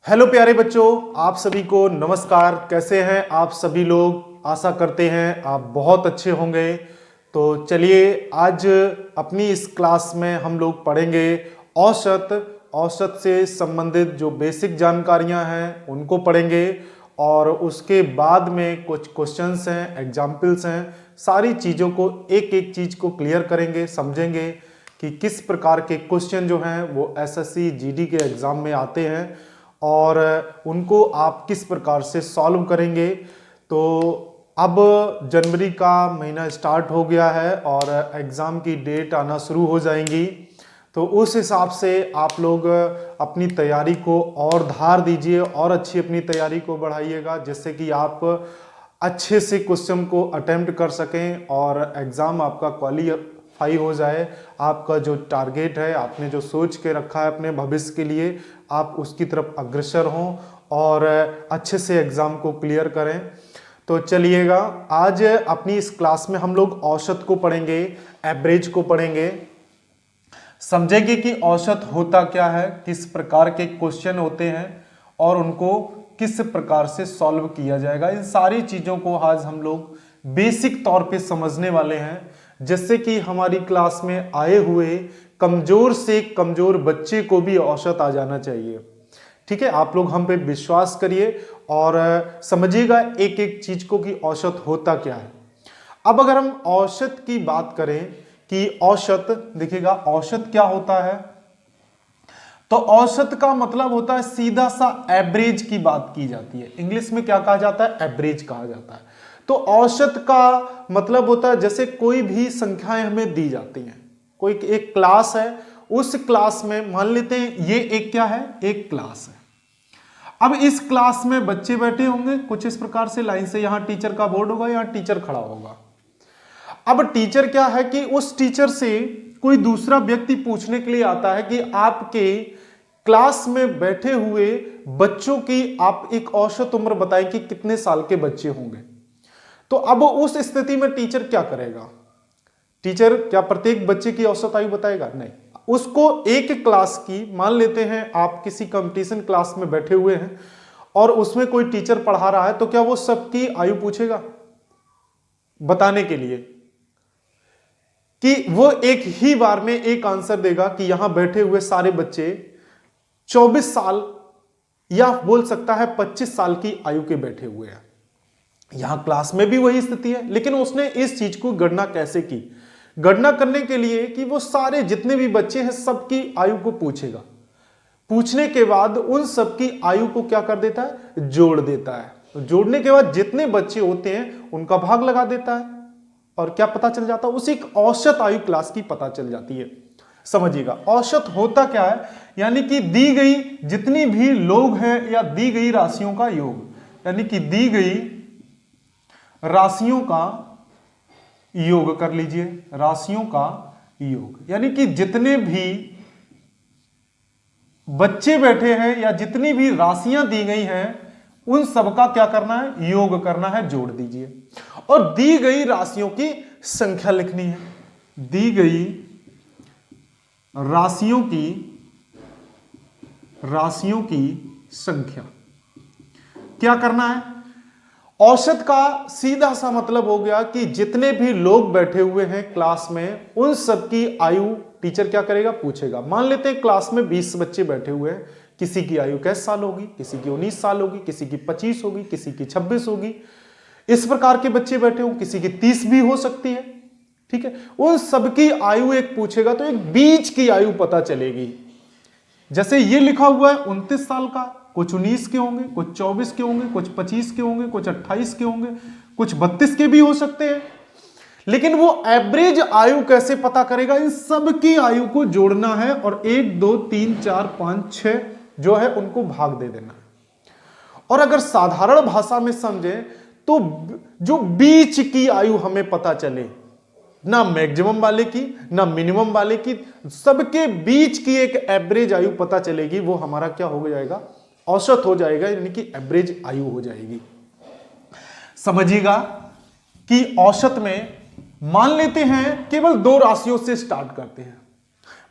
Hello प्यारे बच्चों, आप सभी को नमस्कार। कैसे हैं आप सभी लोग? आशा करते हैं आप बहुत अच्छे होंगे। तो चलिए आज अपनी इस क्लास में हम लोग पढ़ेंगे औसत से संबंधित जो बेसिक जानकारियां हैं उनको पढ़ेंगे और उसके बाद में कुछ क्वेश्चंस हैं, एग्जाम्पल्स हैं, सारी चीज़ों को एक एक चीज़ को क्लियर करेंगे, समझेंगे कि किस प्रकार के क्वेश्चन जो हैं वो एसएससी जीडी के एग्ज़ाम में आते हैं और उनको आप किस प्रकार से सॉल्व करेंगे। तो अब जनवरी का महीना स्टार्ट हो गया है और एग्ज़ाम की डेट आना शुरू हो जाएंगी, तो उस हिसाब से आप लोग अपनी तैयारी को और धार दीजिए और अच्छी अपनी तैयारी को बढ़ाइएगा, जिससे कि आप अच्छे से क्वेश्चन को अटेम्प्ट कर सकें और एग्ज़ाम आपका क्वालिफाई हो जाए। आपका जो टारगेट है, आपने जो सोच के रखा है अपने भविष्य के लिए, आप उसकी तरफ अग्रसर हों और अच्छे से एग्ज़ाम को क्लियर करें। तो चलिएगा आज अपनी इस क्लास में हम लोग औसत को पढ़ेंगे, एवरेज को पढ़ेंगे, समझेंगे कि औसत होता क्या है, किस प्रकार के क्वेश्चन होते हैं और उनको किस प्रकार से सॉल्व किया जाएगा। इन सारी चीज़ों को आज हम लोग बेसिक तौर पे समझने वाले हैं, जिससे कि हमारी क्लास में आए हुए कमजोर से कमजोर बच्चे को भी औसत आ जाना चाहिए। ठीक है, आप लोग हम पे विश्वास करिए और समझिएगा एक एक चीज को कि औसत होता क्या है। अब अगर हम औसत की बात करें कि औसत, देखिएगा औसत क्या होता है, तो औसत का मतलब होता है सीधा सा एवरेज की बात की जाती है। इंग्लिश में क्या कहा जाता है? एवरेज कहा जाता है। तो औसत का मतलब होता है जैसे कोई भी संख्याएं हमें दी जाती हैं, कोई एक क्लास है, उस क्लास में मान लेते हैं ये एक क्या है, एक क्लास है। अब इस क्लास में बच्चे बैठे होंगे कुछ इस प्रकार से लाइन से, यहां टीचर का बोर्ड होगा, यहां टीचर खड़ा होगा। अब टीचर क्या है कि उस टीचर से कोई दूसरा व्यक्ति पूछने के लिए आता है कि आपके क्लास में बैठे हुए बच्चों की आप एक औसत उम्र बताएं कि कितने साल के बच्चे होंगे। तो अब उस स्थिति में टीचर क्या करेगा? टीचर क्या प्रत्येक बच्चे की औसत आयु बताएगा? नहीं, उसको एक क्लास की, मान लेते हैं आप किसी कंपटीशन क्लास में बैठे हुए हैं और उसमें कोई टीचर पढ़ा रहा है, तो क्या वो सबकी आयु पूछेगा बताने के लिए कि वो एक ही बार में एक आंसर देगा कि यहां बैठे हुए सारे बच्चे 24 साल या बोल सकता है 25 साल की आयु के बैठे हुए हैं। यहां क्लास में भी वही स्थिति है, लेकिन उसने इस चीज को गणना कैसे की? गणना करने के लिए कि वो सारे जितने भी बच्चे हैं सबकी आयु को पूछेगा, पूछने के बाद उन सबकी आयु को क्या कर देता है? जोड़ देता है। तो जोड़ने के बाद जितने बच्चे होते हैं उनका भाग लगा देता है और क्या पता चल जाता है? उसी औसत आयु क्लास की पता चल जाती है। समझिएगा औसत होता क्या है, यानी कि दी गई जितनी भी लोग हैं या दी गई राशियों का योग, यानी कि दी गई राशियों का योग कर लीजिए, राशियों का योग, यानी कि जितने भी बच्चे बैठे हैं या जितनी भी राशियां दी गई हैं उन सबका क्या करना है? योग करना है, जोड़ दीजिए। और दी गई राशियों की संख्या लिखनी है, दी गई राशियों की संख्या क्या करना है? औसत का सीधा सा मतलब हो गया कि जितने भी लोग बैठे हुए हैं क्लास में उन सबकी आयु टीचर क्या करेगा? पूछेगा। मान लेते हैं क्लास में 20 बच्चे बैठे हुए हैं, किसी की आयु 21 साल होगी, किसी की 19 साल होगी, किसी की 25 होगी, किसी की 26 होगी। इस प्रकार के बच्चे बैठे हो, किसी की 30 भी हो सकती है। ठीक है, उन सबकी आयु एक पूछेगा तो एक बीच की आयु पता चलेगी। जैसे ये लिखा हुआ है 29 साल का, कुछ 19 के होंगे, कुछ 24 के होंगे, कुछ 25 के होंगे, कुछ 28 के होंगे, कुछ 32 के भी हो सकते हैं। लेकिन वो एवरेज आयु कैसे पता करेगा? इन सब की आयु को जोड़ना है और 1 2 3 4 5 6 जो है उनको भाग दे देना है। और अगर साधारण भाषा में समझे तो जो बीच की आयु हमें पता चले, ना मैक्सिमम वाले की ना मिनिमम वाले की, सबके बीच की एक एवरेज आयु पता चलेगी, वो हमारा क्या हो जाएगा? औसत हो जाएगा, यानी कि एवरेज आयु हो जाएगी। समझिएगा कि औसत में मान लेते हैं केवल 2 राशियों से स्टार्ट करते हैं।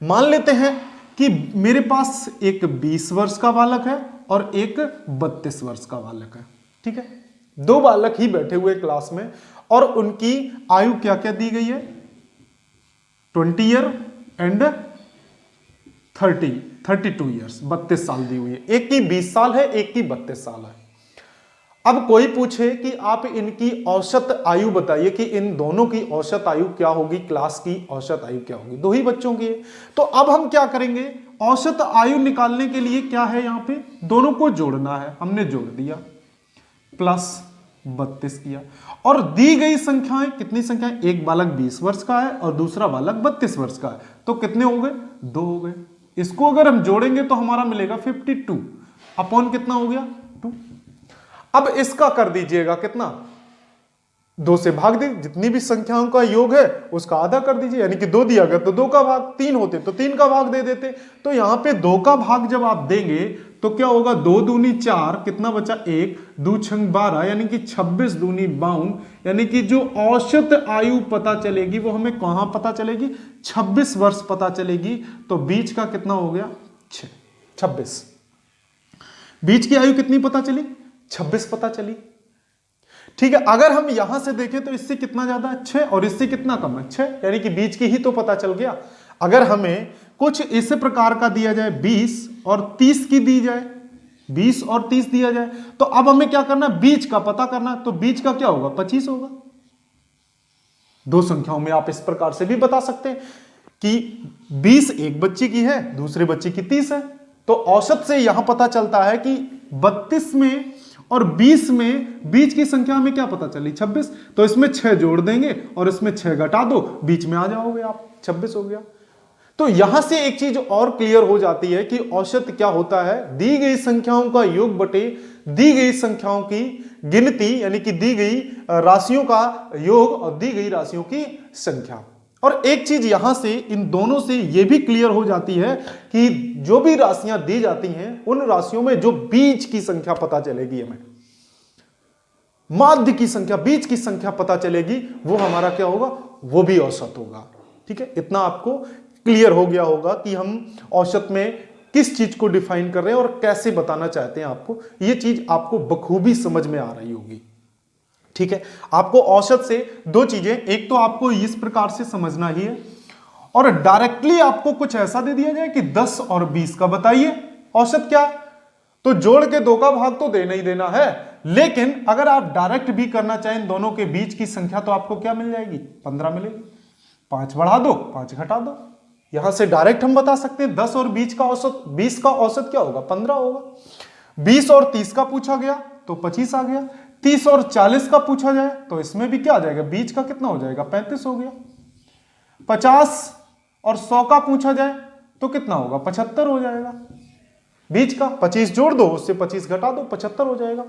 मान लेते हैं कि मेरे पास एक 20 वर्ष का बालक है और एक 32 वर्ष का बालक है। ठीक है, दो बालक ही बैठे हुए क्लास में और उनकी आयु क्या क्या दी गई है, 20 ईयर एंड 32 ईयर्स, 32 साल दी हुई है। एक की 20 साल है, एक की 32 साल है। अब कोई पूछे कि आप इनकी औसत आयु बताइए कि इन दोनों की औसत आयु क्या होगी, क्लास की औसत आयु क्या होगी, दो ही बच्चों की है। तो अब हम क्या करेंगे, औसत आयु निकालने के लिए क्या है, यहां पे दोनों को जोड़ना है। हमने जोड़ दिया, प्लस 32 किया, और दी गई संख्याएं कितनी संख्याएं, एक बालक 20 वर्ष का है और दूसरा बालक 32 वर्ष का है, तो कितने हो गए, 2 हो गए। इसको अगर हम जोड़ेंगे तो हमारा मिलेगा 52 अपॉन कितना हो गया, 2। अब इसका कर दीजिएगा कितना, 2 से भाग दे, जितनी भी संख्याओं का योग है उसका आधा कर दीजिए, यानी कि 2 दिया गया तो 2 का भाग, 3 होते तो 3 का भाग दे देते। तो यहां पे 2 का भाग जब आप देंगे तो क्या होगा, 2 दूनी 4, कितना बचा 1, 2 छंग 12, यानी कि 26 दूनी 52, यानी कि जो औसत आयु पता चलेगी वो हमें कहां पता चलेगी, 26 वर्ष पता चलेगी। तो बीच का कितना हो गया, 26। बीच की आयु कितनी पता चली, 26 पता चली। ठीक है, अगर हम यहां से देखें तो इससे कितना ज्यादा है, 6, और इससे कितना कम है, 6, यानी कि बीच की ही तो पता चल गया। अगर हमें कुछ इस प्रकार का दिया जाए 20 और 30 की दी जाए, 20 और 30 दिया जाए, तो अब हमें क्या करना, बीच का पता करना। तो बीच का क्या होगा, 25 होगा। दो संख्याओं में आप इस प्रकार से भी बता सकते हैं कि 20 एक बच्चे की है, दूसरे बच्चे की 30 है। तो औसत से यहां पता चलता है कि 32 में और 20 में बीच की संख्या में क्या पता चली, 26। तो इसमें 6 जोड़ देंगे और इसमें 6 घटा दो, बीच में आ जाओगे आप, 26 हो गया। तो यहां से एक चीज और क्लियर हो जाती है कि औसत क्या होता है, दी गई संख्याओं का योग बटे दी गई संख्याओं की गिनती, यानी कि दी गई राशियों का योग और दी गई राशियों की संख्या। और एक चीज यहां से इन दोनों से यह भी क्लियर हो जाती है कि जो भी राशियां दी जाती हैं उन राशियों में जो बीच की संख्या पता चलेगी, हमें माध्य की संख्या, बीच की संख्या पता चलेगी, वो हमारा क्या होगा, वो भी औसत होगा। ठीक है, इतना आपको क्लियर हो गया होगा कि हम औसत में किस चीज को डिफाइन कर रहे हैं और कैसे बताना चाहते हैं आपको। यह चीज आपको बखूबी समझ में आ रही होगी। ठीक है, आपको औसत से दो चीजें, एक तो आपको इस प्रकार से समझना ही है, और डायरेक्टली आपको कुछ ऐसा दे दिया जाए कि 10 और 20 का बताइए औसत क्या, तो जोड़ के 2 का भाग तो देना ही देना है। लेकिन अगर आप डायरेक्ट भी करना चाहें दोनों के बीच की संख्या, तो आपको क्या मिल जाएगी, 15 मिलेगी। 5 बढ़ा दो, 5 घटा दो, यहां से डायरेक्ट हम बता सकते हैं 10 और 20 का औसत, 20 का औसत क्या होगा, 15 होगा। 20 और 30 का पूछा गया तो 25 आ गया। 30 और 40 का पूछा जाए तो इसमें भी क्या आ जाएगा, बीच का कितना हो जाएगा, 35 हो गया। 50 और 100 का पूछा जाए तो कितना होगा, 75 हो जाएगा। बीच का 25 जोड़ दो, उससे 25 घटा दो, 75 हो जाएगा।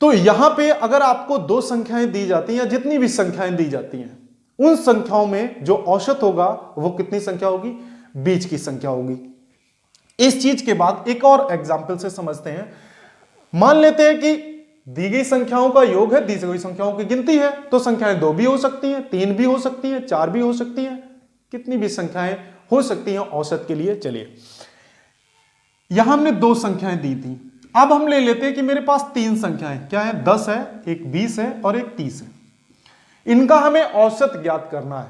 तो यहां पे अगर आपको दो संख्याएं दी जाती हैं या जितनी भी संख्याएं दी जाती हैं, उन संख्याओं में जो औसत होगा वो कितनी संख्या होगी, बीच की संख्या होगी। इस चीज के बाद एक और एग्जाम्पल से समझते हैं। मान लेते हैं कि दी गई संख्याओं का योग है, दी गई संख्याओं की गिनती है, तो संख्याएं 2 भी हो सकती हैं, 3 भी हो सकती हैं, 4 भी हो सकती हैं, कितनी भी संख्याएं हो सकती हैं औसत के लिए। चलिए, यहां हमने 2 संख्याएं दी थी। अब हम ले लेते हैं कि मेरे पास 3 संख्याएं, क्या है, 10 है, एक 20 है और एक 30 है। इनका हमें औसत ज्ञात करना है।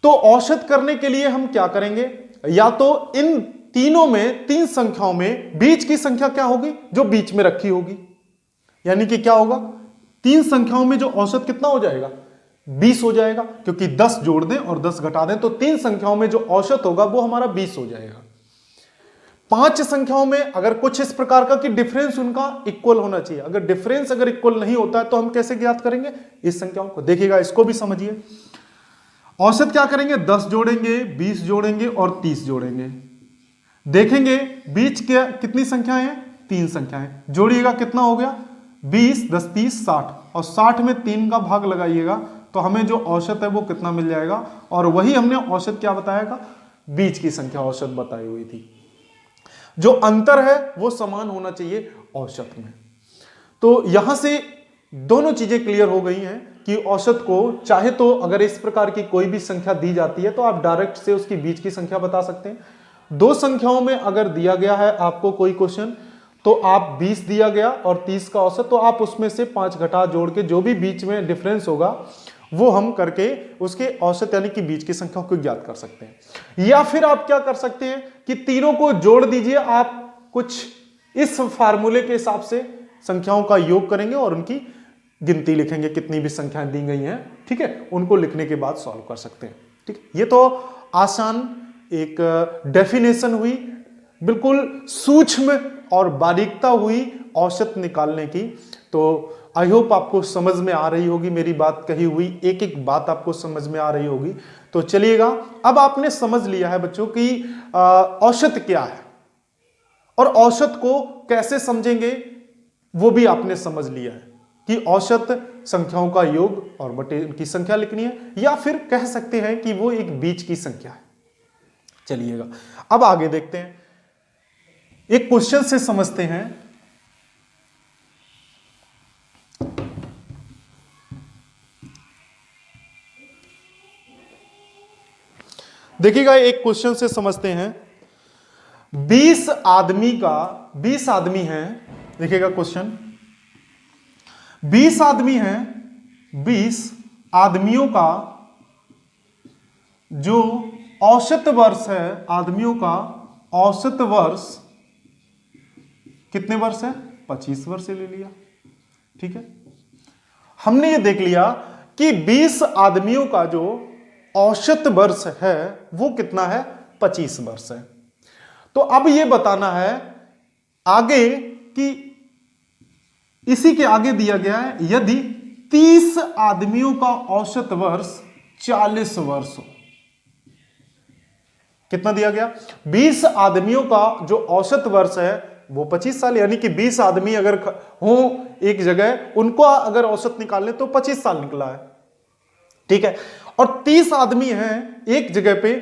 तो औसत करने के लिए हम क्या करेंगे, या तो इन तीनों में, 3 संख्याओं में बीच की संख्या क्या होगी, जो बीच में रखी होगी, यानी कि क्या होगा, 3 संख्याओं में जो औसत कितना हो जाएगा, 20 हो जाएगा, क्योंकि 10 जोड़ दें और 10 घटा दें तो 3 संख्याओं में जो औसत होगा वो हमारा 20 हो जाएगा। 5 संख्याओं में अगर कुछ इस प्रकार का कि डिफरेंस उनका इक्वल होना चाहिए, अगर डिफरेंस अगर इक्वल नहीं होता है तो हम कैसे ज्ञात करेंगे इस संख्याओं को, देखिएगा, इसको भी समझिए। औसत क्या करेंगे, 10 जोड़ेंगे, 20 जोड़ेंगे और 30 जोड़ेंगे। देखेंगे बीच के कितनी संख्याएं हैं, 3 संख्याएं, जोड़िएगा कितना हो गया, 20, 10, 30, 60, और 60 में 3 का भाग लगाइएगा तो हमें जो औसत है वो कितना मिल जाएगा। और वही हमने औसत क्या बताया था, बीच की संख्या औसत बताई हुई थी। जो अंतर है वो समान होना चाहिए औसत में। तो यहां से दोनों चीजें क्लियर हो गई हैं कि औसत को चाहे तो अगर इस प्रकार की कोई भी संख्या दी जाती है तो आप डायरेक्ट से उसकी बीच की संख्या बता सकते हैं। दो संख्याओं में अगर दिया गया है आपको कोई क्वेश्चन, तो आप 20 दिया गया और 30 का औसत, तो आप उसमें से 5 घटा जोड़ के जो भी बीच में डिफरेंस होगा वो हम करके उसके औसत यानी कि बीच की संख्या को ज्ञात कर सकते हैं। या फिर आप क्या कर सकते हैं कि तीनों को जोड़ दीजिए, आप कुछ इस फार्मूले के हिसाब से संख्याओं का योग करेंगे और उनकी गिनती लिखेंगे, कितनी भी संख्याएं दी गई हैं, ठीक है, उनको लिखने के बाद सॉल्व कर सकते हैं। ठीक, ये तो आसान एक डेफिनेशन हुई, बिल्कुल सूक्ष्म और बारीकता हुई औसत निकालने की। तो आई होप आपको समझ में आ रही होगी मेरी बात, कही हुई एक एक बात आपको समझ में आ रही होगी। तो चलिएगा, अब आपने समझ लिया है बच्चों की औसत क्या है और औसत को कैसे समझेंगे वो भी आपने समझ लिया है कि औसत संख्याओं का योग और बटे उनकी संख्या लिखनी है, या फिर कह सकते हैं कि वो एक बीच की संख्या है। चलिएगा, अब आगे देखते हैं, एक क्वेश्चन से समझते हैं। देखिएगा, एक क्वेश्चन से समझते हैं। 20 आदमी हैं, देखिएगा क्वेश्चन, 20 आदमी हैं, 20 आदमियों का जो औसत वर्ष है, आदमियों का औसत वर्ष कितने वर्ष है? 25 वर्ष ले लिया। ठीक है, हमने ये देख लिया कि 20 आदमियों का जो औसत वर्ष है वो कितना है? 25 वर्ष है। तो अब ये बताना है आगे कि इसी के आगे दिया गया है, यदि 30 आदमियों का औसत वर्ष 40 वर्ष हो। कितना दिया गया? 20 आदमियों का जो औसत वर्ष है वो 25 साल, यानी कि 20 आदमी अगर हो एक जगह, उनको अगर औसत निकालें तो 25 साल निकला है। ठीक है, और 30 आदमी हैं एक जगह पे,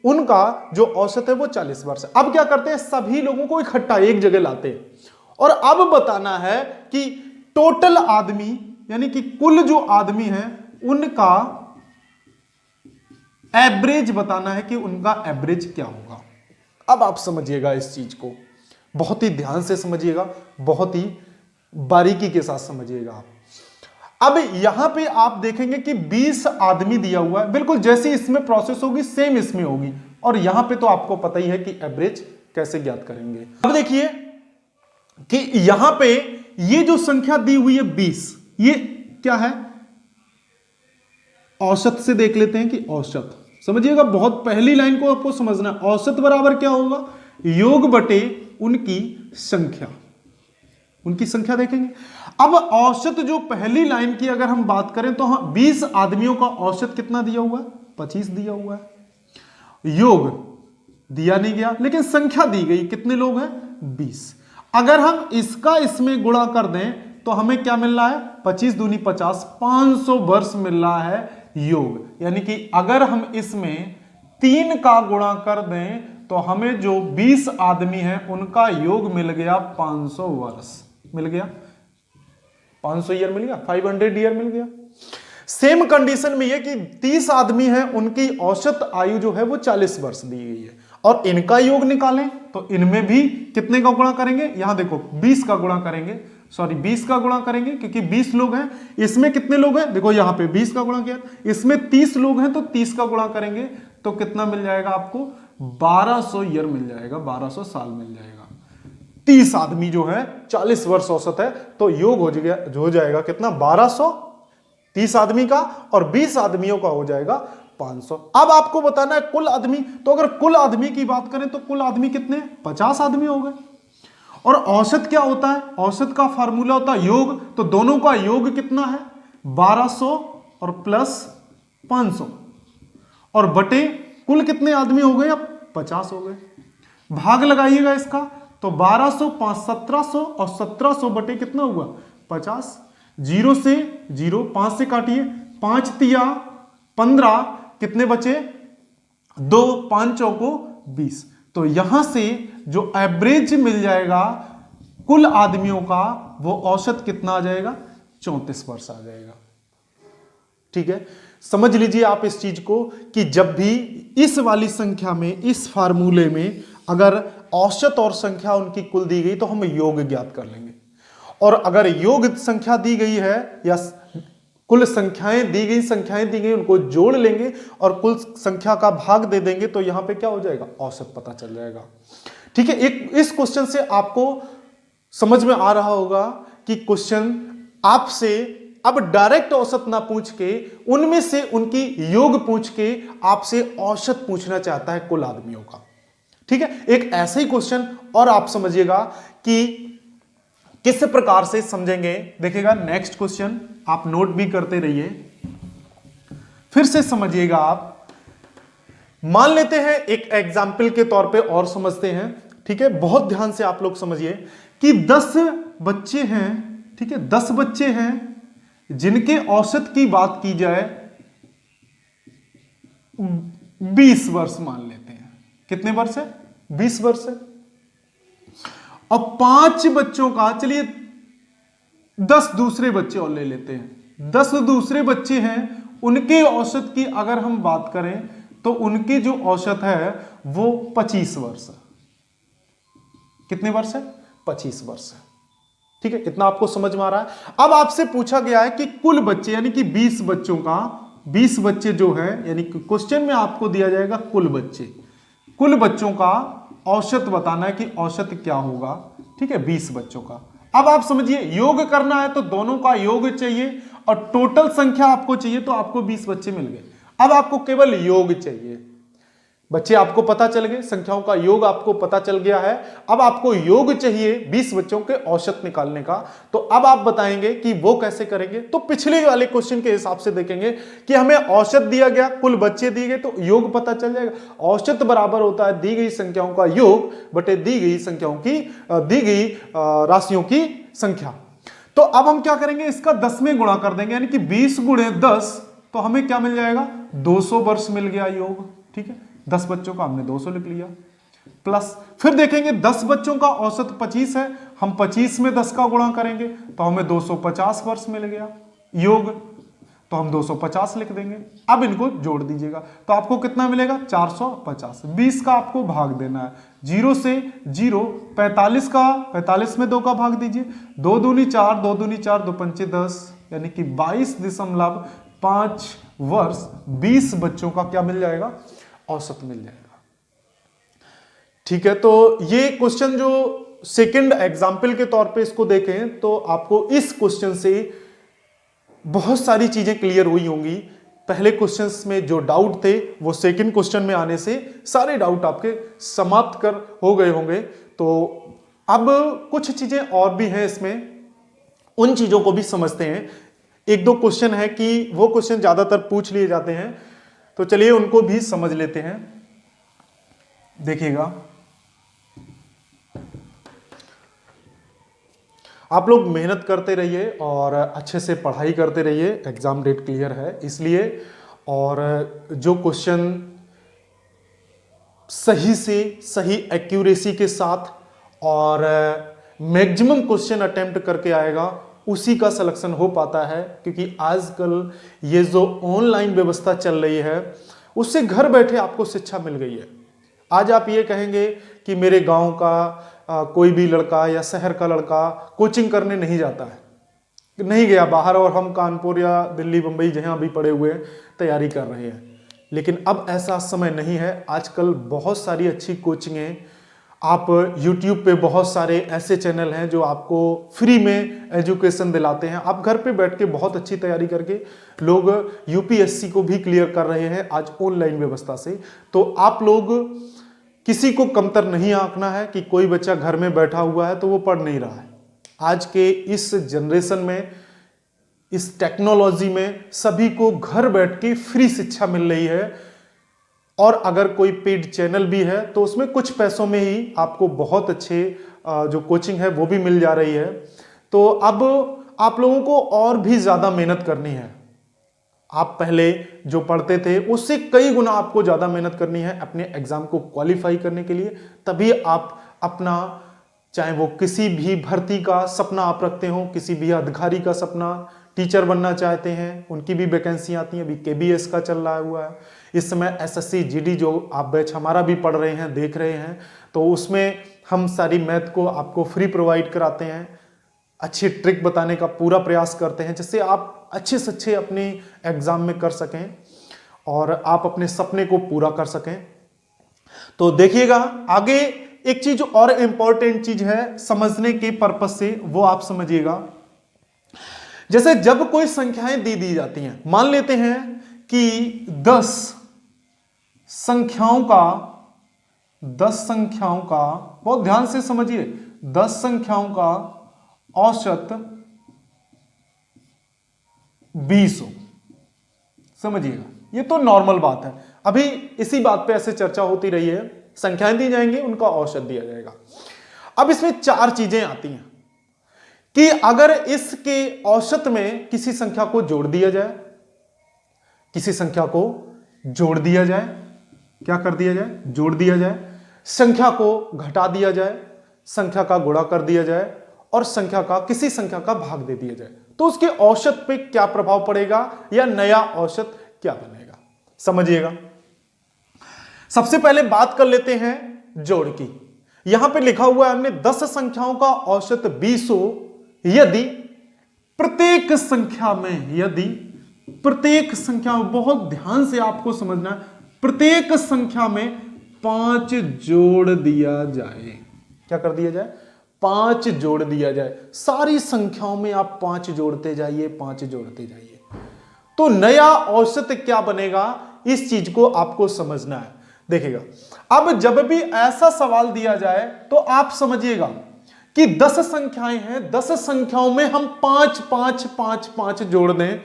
उनका जो औसत है वो 40 वर्ष है। अब क्या करते हैं, सभी लोगों को इकट्ठा एक जगह लाते हैं और अब बताना है कि टोटल आदमी यानी कि कुल जो आदमी हैं उनका एवरेज बताना है कि उनका एवरेज क्या होगा। अब आप समझिएगा इस चीज को, बहुत ही ध्यान से समझिएगा, बहुत ही बारीकी के साथ समझिएगा आप। अब यहां पे आप देखेंगे कि 20 आदमी दिया हुआ है, बिल्कुल जैसी इसमें प्रोसेस होगी सेम इसमें होगी, और यहां पे तो आपको पता ही है कि एवरेज कैसे ज्ञात करेंगे। अब देखिए कि यहां पे ये जो संख्या दी हुई है 20, ये क्या है? औसत से देख लेते हैं कि औसत, समझिएगा बहुत पहली लाइन को आपको समझना है। औसत बराबर क्या होगा? योग बटे उनकी संख्या, उनकी संख्या देखेंगे। अब औसत जो पहली लाइन की अगर हम बात करें तो 20 आदमियों का औसत कितना दिया हुआ है? 25 दिया हुआ है। योग दिया नहीं गया, लेकिन संख्या दी गई, कितने लोग हैं? 20। अगर हम इसका इसमें गुणा कर दें तो हमें क्या मिल रहा है? 25 दूनी 50, 500 वर्ष मिल रहा है योग। यानी कि अगर हम इसमें 3 का गुणा कर दें तो हमें जो 20 आदमी हैं उनका योग मिल गया 500 वर्ष मिल गया, 500 ईयर मिल गया, 500 ईयर मिल गया। सेम कंडीशन में यह कि 30 आदमी हैं, उनकी औसत आयु जो है वो 40 वर्ष दी गई है, और इनका योग निकालें तो इनमें भी कितने का गुणा करेंगे? यहां देखो 20 का गुणा करेंगे, सॉरी 20 का गुणा करेंगे क्योंकि 20 लोग हैं। इसमें कितने लोग हैं? देखो यहां पे 20 का गुणा किया, इसमें 30 लोग हैं तो 30 का गुणा करेंगे तो कितना मिल जाएगा आपको? 1200 ईयर मिल जाएगा, 1200 साल मिल जाएगा। 30 आदमी जो है 40 वर्ष औसत है, तो योग हो जाएगा कितना? 1200 30 आदमी का, और 20 आदमियों का हो जाएगा 500। अब आपको बताना है कुल आदमी, तो अगर कुल आदमी की बात करें तो कुल आदमी कितने? 50 आदमी हो गए। और औसत क्या होता है? औसत का फार्मूला होता है योग, तो दोनों का योग कितना है? 1200 और प्लस 500, और बटे कुल कितने आदमी हो गए? अब 50 हो गए। भाग लगाइएगा इसका, तो 1200 5 1700, और 1700 बटे कितना हुआ? 50। 0 से 0, 5 से काटिए, 5 तिया 15, कितने बचे? 2, 5 चौको 20। तो यहां से जो एवरेज मिल जाएगा कुल आदमियों का, वो औसत कितना आ जाएगा? 34 वर्ष आ जाएगा। ठीक है, समझ लीजिए आप इस चीज को कि जब भी इस वाली संख्या में, इस फार्मूले में अगर औसत और संख्या उनकी कुल दी गई तो हम योग ज्ञात कर लेंगे। और अगर योग संख्या दी गई है या कुल संख्याएं दी गई उनको जोड़ लेंगे और कुल संख्या का भाग दे देंगे तो यहां पे क्या हो जाएगा, औसत पता चल जाएगा। ठीक है, एक इस क्वेश्चन से आपको समझ में आ रहा होगा कि क्वेश्चन आपसे अब डायरेक्ट औसत ना पूछ के उनमें से उनकी योग पूछ के आपसे औसत पूछना चाहता है कुल आदमियों का। ठीक है, एक ऐसा ही क्वेश्चन और आप समझिएगा कि किस प्रकार से समझेंगे। देखिएगा नेक्स्ट क्वेश्चन, आप नोट भी करते रहिए, फिर से समझिएगा आप। मान लेते हैं एक एग्जाम्पल के तौर पे और समझते हैं। ठीक है, बहुत ध्यान से आप लोग समझिए कि 10 बच्चे हैं। ठीक है, 10 बच्चे हैं जिनके औसत की बात की जाए 20 वर्ष मान लेते हैं। कितने वर्ष है, 20 वर्ष है। और 5 बच्चों का, चलिए 10 दूसरे बच्चे और ले लेते हैं। 10 दूसरे बच्चे हैं, उनके औसत की अगर हम बात करें तो उनकी जो औसत है वो 25 वर्ष है। कितने वर्ष है, 25 वर्ष है। ठीक है, इतना आपको समझ में आ रहा है। अब आपसे पूछा गया है कि कुल बच्चे यानी कि 20 बच्चों का, 20 बच्चे जो है यानी कि क्वेश्चन में आपको दिया जाएगा कुल बच्चे, कुल बच्चों का औसत बताना है कि औसत क्या होगा। ठीक है, 20 बच्चों का। अब आप समझिए योग करना है तो दोनों का योग चाहिए और टोटल संख्या आपको चाहिए, तो आपको 20 बच्चे मिल गए। अब आपको केवल योग चाहिए। बच्चे आपको पता चल गए, संख्याओं का योग आपको पता चल गया है। अब आपको योग चाहिए 20 बच्चों के औसत निकालने का। तो अब आप बताएंगे कि वो कैसे करेंगे। तो पिछले वाले क्वेश्चन के हिसाब से देखेंगे कि हमें औसत दिया गया, कुल बच्चे दिए गए, तो योग पता चल जाएगा। औसत बराबर होता है दी गई संख्याओं का योग बटे दी गई संख्याओं की, दी गई राशियों की संख्या। तो अब हम क्या करेंगे, इसका 10 में गुणा कर देंगे, यानी कि 20 गुणे 10, तो हमें क्या मिल जाएगा, 200 वर्ष मिल गया योग। ठीक है, 10 बच्चों का हमने 200 लिख लिया। प्लस फिर देखेंगे 10 बच्चों का औसत 25 है, हम 25 में 10 का गुणा करेंगे तो हमें 250 वर्ष मिल गया योग, तो हम 250 लिख देंगे। अब इनको जोड़ दीजिएगा तो आपको कितना मिलेगा, 450। 20 का आपको भाग देना है, 0 से 0, 45 का, 45 में 2 का भाग दीजिए, 2 दूनी 4, 2 दूनी 4, 2 पंचे 10, यानी कि 22.5 वर्ष 20 बच्चों का क्या मिल जाएगा, औसत मिल जाएगा। ठीक है, तो ये क्वेश्चन जो सेकंड एग्जाम्पल के तौर पे इसको देखें तो आपको इस क्वेश्चन से बहुत सारी चीजें क्लियर हुई होंगी। पहले क्वेश्चंस में जो डाउट थे वो सेकंड क्वेश्चन में आने से सारे डाउट आपके समाप्त कर हो गए होंगे। तो अब कुछ चीजें और भी हैं इसमें, उन चीजों को भी समझते हैं। एक दो क्वेश्चन है कि वो क्वेश्चन ज्यादातर पूछ लिए जाते हैं, तो चलिए उनको भी समझ लेते हैं। देखिएगा, आप लोग मेहनत करते रहिए और अच्छे से पढ़ाई करते रहिए। एग्जाम डेट क्लियर है इसलिए, और जो क्वेश्चन सही से सही एक्यूरेसी के साथ और मैक्सिमम क्वेश्चन अटेम्प्ट करके आएगा उसी का सिलेक्शन हो पाता है। क्योंकि आजकल ये जो ऑनलाइन व्यवस्था चल रही है उससे घर बैठे आपको शिक्षा मिल गई है। आज आप ये कहेंगे कि मेरे गांव का कोई भी लड़का या शहर का लड़का कोचिंग करने नहीं जाता है, नहीं गया बाहर, और हम कानपुर या दिल्ली बम्बई जहां भी पड़े हुए तैयारी कर रहे हैं। लेकिन अब ऐसा समय नहीं है। आजकल बहुत सारी अच्छी कोचिंगें, आप YouTube पे बहुत सारे ऐसे चैनल हैं जो आपको फ्री में एजुकेशन दिलाते हैं। आप घर पे बैठ के बहुत अच्छी तैयारी करके लोग UPSC को भी क्लियर कर रहे हैं आज ऑनलाइन व्यवस्था से। तो आप लोग किसी को कमतर नहीं आंकना है कि कोई बच्चा घर में बैठा हुआ है तो वो पढ़ नहीं रहा है। आज के इस जनरेशन में, इस टेक्नोलॉजी में सभी को घर बैठ के फ्री शिक्षा मिल रही है। और अगर कोई पेड चैनल भी है तो उसमें कुछ पैसों में ही आपको बहुत अच्छे जो कोचिंग है वो भी मिल जा रही है। तो अब आप लोगों को और भी ज़्यादा मेहनत करनी है। आप पहले जो पढ़ते थे उससे कई गुना आपको ज़्यादा मेहनत करनी है अपने एग्ज़ाम को क्वालिफाई करने के लिए। तभी आप अपना, चाहे वो किसी भी भर्ती का सपना आप रखते हो, किसी भी अधिकारी का सपना, टीचर बनना चाहते हैं उनकी भी वैकेंसी आती है। अभी केबीएस का चल रहा हुआ है इस समय, एसएससी जीडी जो आप बैच हमारा भी पढ़ रहे हैं देख रहे हैं, तो उसमें हम सारी मैथ को आपको फ्री प्रोवाइड कराते हैं, अच्छी ट्रिक बताने का पूरा प्रयास करते हैं जिससे आप अच्छे से अच्छे अपने एग्जाम में कर सकें और आप अपने सपने को पूरा कर सकें। तो देखिएगा आगे एक चीज और इंपॉर्टेंट चीज है समझने के पर्पस से, वो आप समझिएगा। जैसे जब कोई संख्याएं दी जाती हैं, मान लेते हैं कि 10 संख्याओं का बहुत ध्यान से समझिए, 10 संख्याओं का औसत 20 हो, समझिएगा। ये तो नॉर्मल बात है, अभी इसी बात पे ऐसे चर्चा होती रही है। संख्याएं दी जाएंगी, उनका औसत दिया जाएगा। अब इसमें 4 चीजें आती हैं कि अगर इसके औसत में किसी संख्या को जोड़ दिया जाए, किसी संख्या को जोड़ दिया जाए, क्या कर दिया जाए, जोड़ दिया जाए, संख्या को घटा दिया जाए, संख्या का गुणा कर दिया जाए और संख्या का किसी संख्या का भाग दे दिया जाए, तो उसके औसत पे क्या प्रभाव पड़ेगा या नया औसत क्या बनेगा, समझिएगा। सबसे पहले बात कर लेते हैं जोड़ की। यहां पे लिखा हुआ है हमने 10 संख्याओं का औसत 20 हो यदि प्रत्येक संख्या में, बहुत ध्यान से आपको समझना है, प्रत्येक संख्या में 5 जोड़ दिया जाए। क्या कर दिया जाए, 5 जोड़ दिया जाए। सारी संख्याओं में आप 5 जोड़ते जाइए, 5 जोड़ते जाइए, तो नया औसत क्या बनेगा, इस चीज को आपको समझना है। देखिएगा, अब जब भी ऐसा सवाल दिया जाए तो आप समझिएगा कि 10 संख्याएं हैं, 10 संख्याओं में हम 5 5 5 5 जोड़ दें।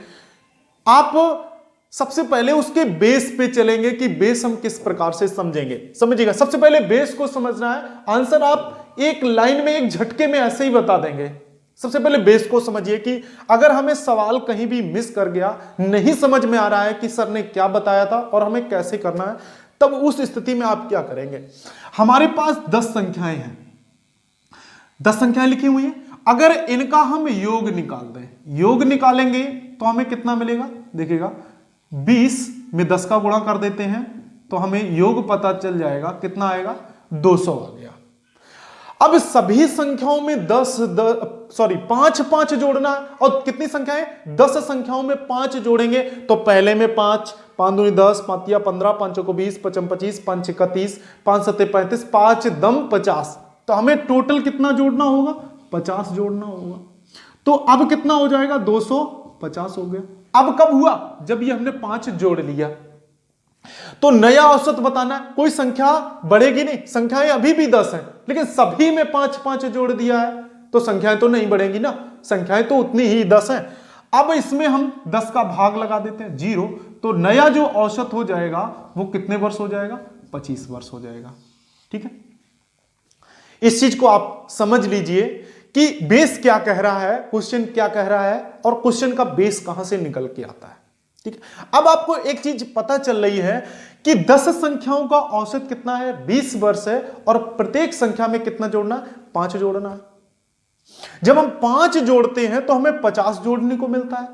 आप सबसे पहले उसके बेस पे चलेंगे कि बेस हम किस प्रकार से समझेंगे, समझिएगा। सबसे पहले बेस को समझना है, आंसर आप एक लाइन में, एक झटके में ऐसे ही बता देंगे। सबसे पहले बेस को समझिए कि अगर हमें सवाल कहीं भी मिस कर गया, नहीं समझ में आ रहा है कि सर ने क्या बताया था और हमें कैसे करना है, तब उस स्थिति में आप क्या करेंगे। हमारे पास 10 संख्याएं हैं, 10 संख्याएं लिखी हुई हैं। अगर इनका हम योग निकाल दें, योग निकालेंगे तो हमें कितना मिलेगा, देखिएगा 20 में 10 का गुणा कर देते हैं तो हमें योग पता चल जाएगा, कितना आएगा, 200 आ गया। अब सभी संख्याओं में 5 5 जोड़ना, और कितनी संख्याएं, 10 संख्याओं में 5 जोड़ेंगे तो पहले में 5 5 दूनी 10, 5 या 15, 5 को 20, 5 25, 5 6 30, 5 7 35, 5 दम 50, तो हमें टोटल कितना जोड़ना होगा, 50 जोड़ना होगा। तो अब कितना हो जाएगा, 250 हो गया। अब कब हुआ, जब ये हमने 5 जोड़ लिया। तो नया औसत बताना है, कोई संख्या बढ़ेगी नहीं, संख्याएं अभी भी 10 हैं, लेकिन सभी में 5 5 जोड़ दिया है तो संख्याएं तो नहीं बढ़ेंगी ना, संख्याएं तो उतनी ही 10 हैं। अब इसमें हम 10 का भाग लगा देते हैं 0, तो नया जो औसत हो जाएगा वो कितने वर्ष हो जाएगा, 25 वर्ष हो जाएगा। ठीक है, इस चीज को आप समझ लीजिए कि बेस क्या कह रहा है, क्वेश्चन क्या कह रहा है और क्वेश्चन का बेस कहां से निकल के आता है। ठीक है, अब आपको एक चीज पता चल रही है कि 10 संख्याओं का औसत कितना है, 20 वर्ष है, और प्रत्येक संख्या में कितना जोड़ना है, 5 जोड़ना है। जब हम 5 जोड़ते हैं तो हमें 50 जोड़ने को मिलता है,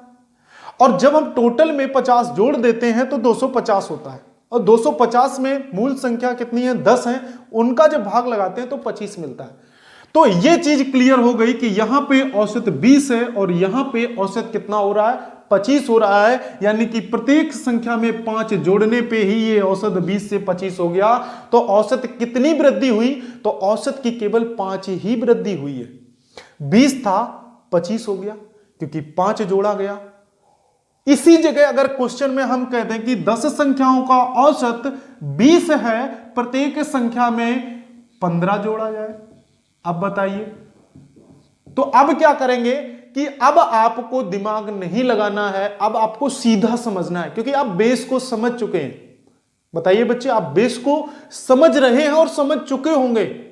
और जब हम टोटल में 50 जोड़ देते हैं तो 250 होता है, और 250 में मूल संख्या कितनी है, 10 है, उनका जब भाग लगाते हैं तो 25 मिलता है। तो यह चीज क्लियर हो गई कि यहां पे औसत 20 है और यहां पे औसत कितना हो रहा है, 25 हो रहा है, यानी कि प्रत्येक संख्या में 5 जोड़ने पे ही ये औसत 20 से 25 हो गया। तो औसत कितनी वृद्धि हुई, तो औसत की केवल 5 ही वृद्धि हुई है। 20 था 25 हो गया क्योंकि 5 जोड़ा गया। इसी जगह अगर क्वेश्चन में हम कहते हैं कि 10 संख्याओं का औसत 20 है, प्रत्येक संख्या में 15 जोड़ा जाए, अब बताइए। तो अब क्या करेंगे कि अब आपको दिमाग नहीं लगाना है, अब आपको सीधा समझना है, क्योंकि आप बेस को समझ चुके हैं। बताइए बच्चे, आप बेस को समझ रहे हैं और समझ चुके होंगे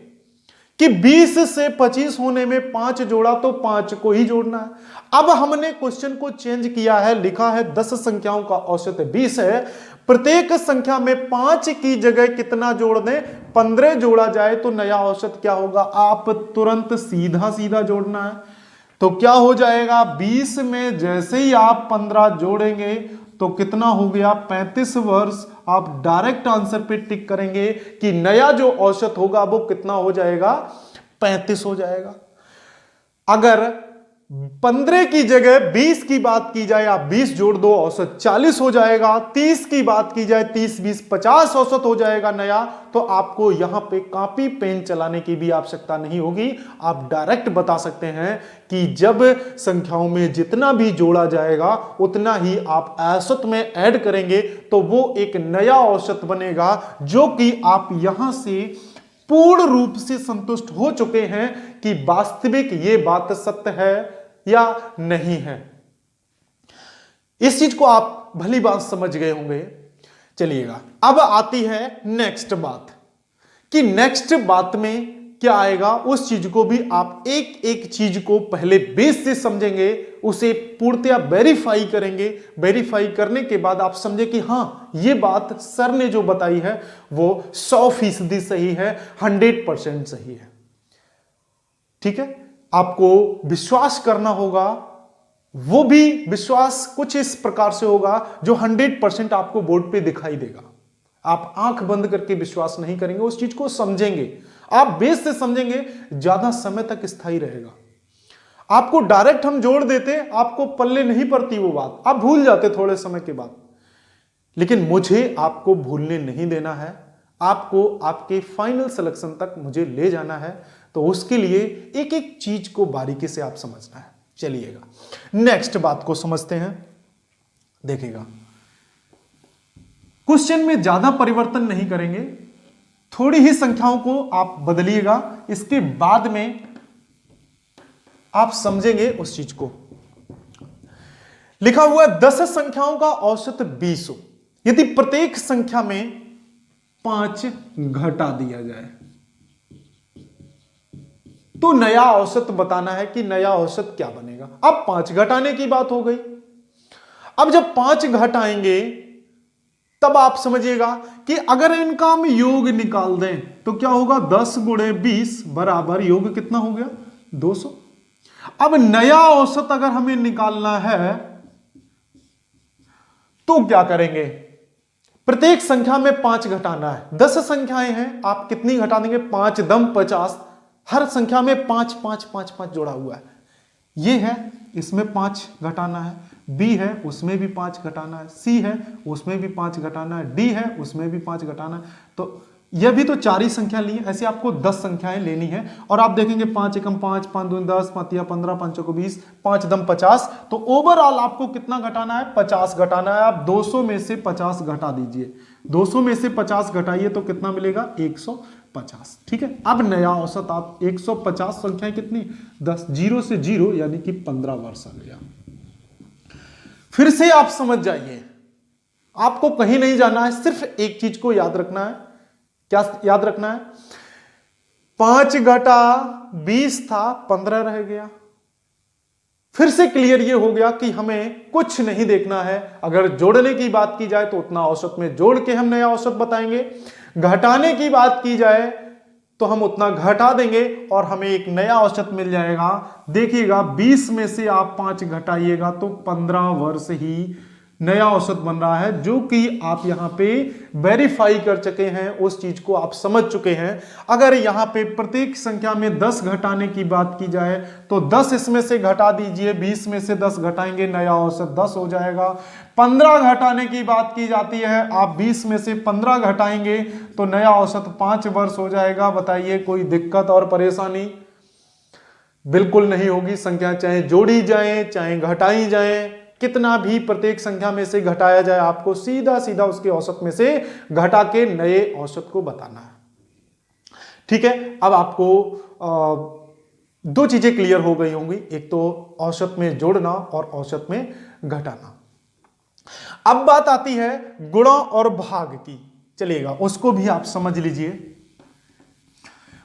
कि 20 से 25 होने में 5 जोड़ा तो 5 को ही जोड़ना है। अब हमने क्वेश्चन को चेंज किया है, लिखा है 10 संख्याओं का औसत 20 है, प्रत्येक संख्या में 5 की जगह कितना जोड़ दें, 15 जोड़ा जाए तो नया औसत क्या होगा, आप तुरंत सीधा सीधा जोड़ना है। तो क्या हो जाएगा, 20 में जैसे ही आप 15 जोड़ेंगे तो कितना हो गया, 35 वर्ष। आप डायरेक्ट आंसर पे टिक करेंगे कि नया जो औसत होगा वो कितना हो जाएगा, 35 हो जाएगा। अगर 15 की जगह 20 की बात की जाए, आप 20 जोड़ दो, औसत 40 हो जाएगा। 30 की बात की जाए, 30 20 50 औसत हो जाएगा नया। तो आपको यहां पे कॉपी पेन चलाने की भी आवश्यकता नहीं होगी। आप डायरेक्ट बता सकते हैं कि जब संख्याओं में जितना भी जोड़ा जाएगा उतना ही आप औसत में ऐड करेंगे तो वो एक नया औसत बनेगा, जो कि आप यहां से पूर्ण रूप से संतुष्ट हो चुके हैं कि वास्तविक ये बात सत्य है या नहीं है। इस चीज को आप भली बात समझ गए होंगे। चलिएगा, अब आती है नेक्स्ट बात कि नेक्स्ट बात में क्या आएगा। उस चीज को भी आप एक एक चीज को पहले बेस से समझेंगे, उसे पूर्णतया वेरीफाई करेंगे। वेरीफाई करने के बाद आप समझे कि हां, ये बात सर ने जो बताई है वो 100% सही है, 100% सही है। ठीक है, आपको विश्वास करना होगा। वो भी विश्वास कुछ इस प्रकार से होगा जो 100% आपको बोर्ड पे दिखाई देगा। आप आंख बंद करके विश्वास नहीं करेंगे, उस चीज को समझेंगे। आप बेस से समझेंगे, ज्यादा समय तक स्थायी रहेगा। आपको डायरेक्ट हम जोड़ देते, आपको पल्ले नहीं पड़ती वो बात, आप भूल जाते थोड़े समय के बाद। लेकिन मुझे आपको भूलने नहीं देना है, आपको आपके फाइनल सिलेक्शन तक मुझे ले जाना है। तो उसके लिए एक एक चीज को बारीकी से आप समझना है। चलिएगा, नेक्स्ट बात को समझते हैं। देखिएगा, क्वेश्चन में ज्यादा परिवर्तन नहीं करेंगे, थोड़ी ही संख्याओं को आप बदलिएगा। इसके बाद में आप समझेंगे उस चीज को। लिखा हुआ 10 संख्याओं का औसत 20 हो, यदि प्रत्येक संख्या में 5 घटा दिया जाए तो नया औसत बताना है कि नया औसत क्या बनेगा। अब 5 घटाने की बात हो गई। अब जब 5 घटाएंगे तब आप समझिएगा कि अगर इनका हम योग निकाल दें तो क्या होगा, 10 गुणे 20 बराबर योग कितना हो गया, 200। अब नया औसत अगर हमें निकालना है तो क्या करेंगे, प्रत्येक संख्या में 5 घटाना है। 10 संख्याएं हैं, आप कितनी घटा देंगे, 5 दम 50। हर संख्या में 5 5 5 5 जोड़ा हुआ है। ये है, इसमें 5 घटाना है। बी है, उसमें भी 5 घटाना है। सी है, उसमें भी 5 घटाना है। डी है, उसमें भी 5 घटाना है। तो यह भी तो 4 ही संख्या ली है, ऐसे आपको 10 संख्याएं लेनी है। और आप देखेंगे 5 एकम 5, 5 दूनी 10, 5 तिया 15, 5 चौको 20, 5 दम 50। तो ओवरऑल आपको कितना घटाना है, 50 घटाना है। आप 200 में से 50 घटा दीजिए। 200 में से 50 घटाइए तो कितना मिलेगा, 150। ठीक है, अब नया औसत आप 150 संख्याएं कितनी, 10, 0 से 0 यानी कि 15 वर्ष आ गया। फिर से आप समझ जाइए, आपको कहीं नहीं जाना है, सिर्फ एक चीज को याद रखना है। क्या याद रखना है, 5 घटा 20 था, 15 रह गया। फिर से क्लियर ये हो गया कि हमें कुछ नहीं देखना है। अगर जोड़ने की बात की जाए तो उतना औसत में जोड़ के हम नया औसत बताएंगे। घटाने की बात की जाए तो हम उतना घटा देंगे और हमें एक नया औसत मिल जाएगा। देखिएगा, 20 में से आप 5 घटाइएगा तो 15 वर्ष ही नया औसत बन रहा है, जो कि आप यहां पे वेरीफाई कर चुके हैं, उस चीज को आप समझ चुके हैं। अगर यहां पे प्रत्येक संख्या में 10 घटाने की बात की जाए तो 10 इसमें से घटा दीजिए, 20 में से 10 घटाएंगे, नया औसत 10 हो जाएगा। 15 घटाने की बात की जाती है, आप 20 में से 15 घटाएंगे तो नया औसत 5 वर्ष हो जाएगा। बताइए, कोई दिक्कत और परेशानी बिल्कुल नहीं होगी। संख्या चाहे जोड़ी जाए चाहे घटाई जाए, कितना भी प्रत्येक संख्या में से घटाया जाए, आपको सीधा सीधा उसके औसत में से घटा के नए औसत को बताना है। ठीक है, अब आपको 2 चीजें क्लियर हो गई होंगी, एक तो औसत में जोड़ना और औसत में घटाना। अब बात आती है गुणा और भाग की। चलिएगा, उसको भी आप समझ लीजिए।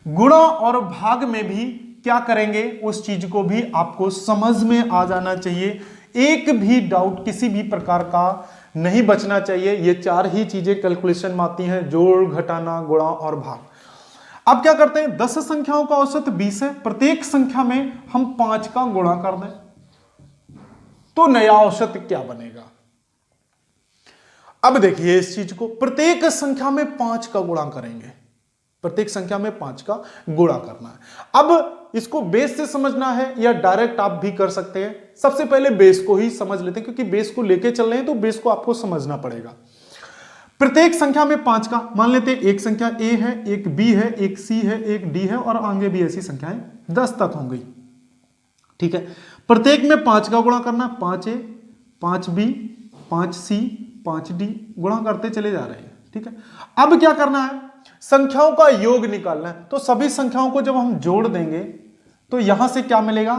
गुणा और भाग में भी क्या करेंगे, उस चीज को भी आपको समझ में आ जाना चाहिए। एक भी डाउट किसी भी प्रकार का नहीं बचना चाहिए। ये 4 ही चीजें कैलकुलेशन में आती हैं, जोड़, घटाना, गुणा और भाग। अब क्या करते हैं, 10 संख्याओं का औसत 20 है, प्रत्येक संख्या में हम 5 का गुणा कर दें तो नया औसत क्या बनेगा। अब देखिए इस चीज को, प्रत्येक संख्या में 5 का गुणा करेंगे, प्रत्येक संख्या में 5 का गुणा करना है। अब इसको बेस से समझना है या डायरेक्ट आप भी कर सकते हैं। सबसे पहले बेस को ही समझ लेते हैं, क्योंकि बेस को लेके चल रहे हैं तो बेस को आपको समझना पड़ेगा। प्रत्येक संख्या में 5 का, मान लेते हैं एक संख्या a है, एक b है, एक c है, एक d है और आगे भी ऐसी संख्याएं 10 तक होंगी। ठीक है, प्रत्येक में 5 का गुणा करना, 5a, 5b, 5c, 5d गुणा करते चले जा रहे हैं। ठीक है, अब क्या करना है, संख्याओं का योग निकालना है। तो सभी संख्याओं को जब हम जोड़ देंगे तो यहां से क्या मिलेगा,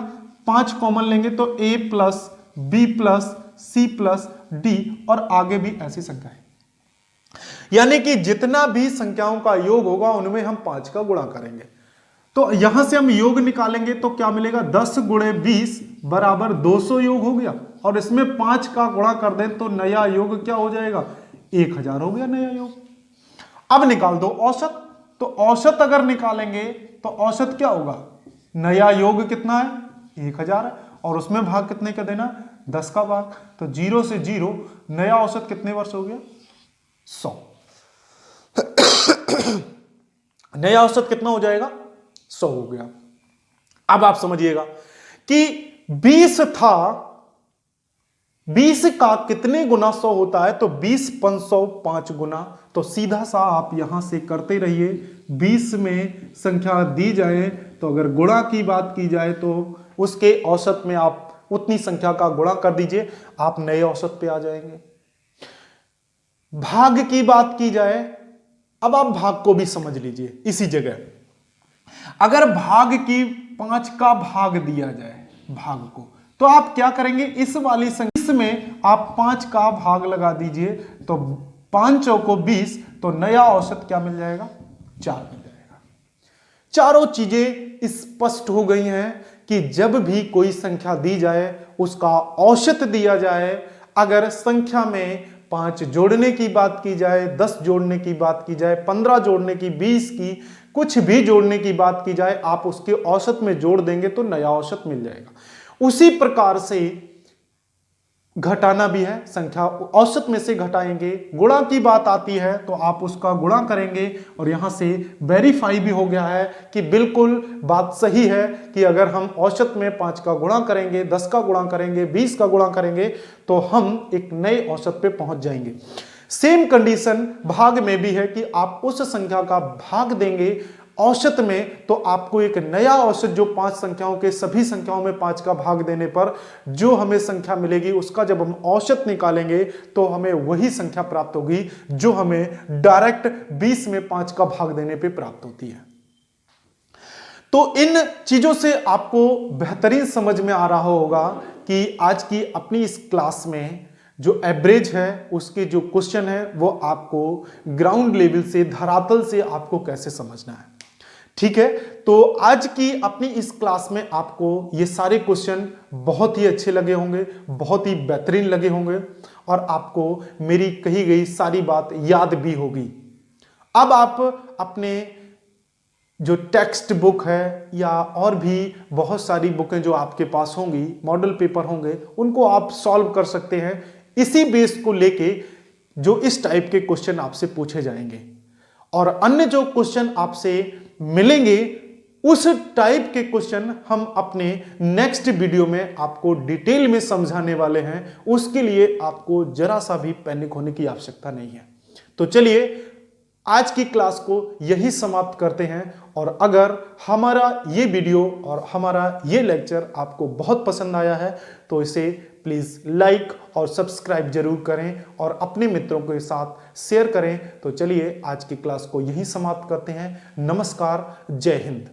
5 कॉमन लेंगे तो a plus b plus c plus d और आगे भी ऐसी संख्या है, यानी कि जितना भी संख्याओं का योग होगा उनमें हम 5 का गुणा करेंगे। तो यहां से हम योग निकालेंगे तो क्या मिलेगा, 10 गुणे 20 बराबर 200 योग हो गया, और इसमें 5 का गुणा कर दें तो नया योग क्या हो जाएगा, 1000 हो गया नया योग। अब निकाल दो औसत, तो औसत अगर निकालेंगे तो औसत क्या होगा, नया योग कितना है 1000 है, और उसमें भाग कितने का देना, 10 का भाग, तो 0 से 0 नया औसत कितने वर्ष हो गया, 100। नया औसत कितना हो जाएगा, 100 हो गया। अब आप समझिएगा कि 20 था, 20 का कितने गुना 100 होता है, तो 20 500 5 गुना, तो सीधा सा आप यहां से करते रहिए। 20 में संख्या दी जाए तो अगर गुणा की बात की जाए तो उसके औसत में आप उतनी संख्या का गुणा कर दीजिए, आप नए औसत पे आ जाएंगे। भाग की बात की जाए, अब आप भाग को भी समझ लीजिए इसी जगह। अगर भाग की 5 का भाग दिया जाए भाग को, तो आप क्या करेंगे, इस वाली संख्या में आप 5 का भाग लगा दीजिए, तो 5 को 20, तो नया औसत क्या मिल जाएगा, 4 मिल जाएगा। चारों चीजें स्पष्ट हो गई हैं कि जब भी कोई संख्या दी जाए उसका औसत दिया जाए, अगर संख्या में 5 जोड़ने की बात की जाए, 10 जोड़ने की बात की जाए, 15 जोड़ने की, 20 की, कुछ भी जोड़ने की बात की जाए, आप उसके औसत में जोड़ देंगे तो नया औसत मिल जाएगा। उसी प्रकार से घटाना भी है, संख्या औसत में से घटाएंगे। गुणा की बात आती है तो आप उसका गुणा करेंगे, और यहां से वेरीफाई भी हो गया है कि बिल्कुल बात सही है कि अगर हम औसत में 5 का गुणा करेंगे, 10 का गुणा करेंगे, 20 का गुणा करेंगे तो हम एक नए औसत पे पहुंच जाएंगे। सेम कंडीशन भाग में भी है कि आप उस संख्या का भाग देंगे औसत में, तो आपको एक नया औसत, जो 5 संख्याओं के सभी संख्याओं में 5 का भाग देने पर जो हमें संख्या मिलेगी, उसका जब हम औसत निकालेंगे तो हमें वही संख्या प्राप्त होगी जो हमें डायरेक्ट 20 में 5 का भाग देने पे प्राप्त होती है। तो इन चीजों से आपको बेहतरीन समझ में आ रहा होगा कि आज की अपनी इस क्लास में जो एवरेज है उसके जो क्वेश्चन है वो आपको ग्राउंड लेवल से, धरातल से आपको कैसे समझना है। ठीक है, तो आज की अपनी इस क्लास में आपको ये सारे क्वेश्चन बहुत ही अच्छे लगे होंगे, बहुत ही बेहतरीन लगे होंगे, और आपको मेरी कही गई सारी बात याद भी होगी। अब आप अपने जो टेक्स्ट बुक है या और भी बहुत सारी बुकें जो आपके पास होंगी, मॉडल पेपर होंगे, उनको आप सॉल्व कर सकते हैं इसी बेस को लेके जो इस टाइप के क्वेश्चन आपसे पूछे जाएंगे। और अन्य जो क्वेश्चन आपसे मिलेंगे उस टाइप के क्वेश्चन हम अपने नेक्स्ट वीडियो में आपको डिटेल में समझाने वाले हैं। उसके लिए आपको जरा सा भी पैनिक होने की आवश्यकता नहीं है। तो चलिए आज की क्लास को यही समाप्त करते हैं, और अगर हमारा ये वीडियो और हमारा ये लेक्चर आपको बहुत पसंद आया है तो इसे प्लीज़ लाइक और सब्सक्राइब जरूर करें और अपने मित्रों के साथ शेयर करें। तो चलिए आज की क्लास को यहीं समाप्त करते हैं। नमस्कार, जय हिंद।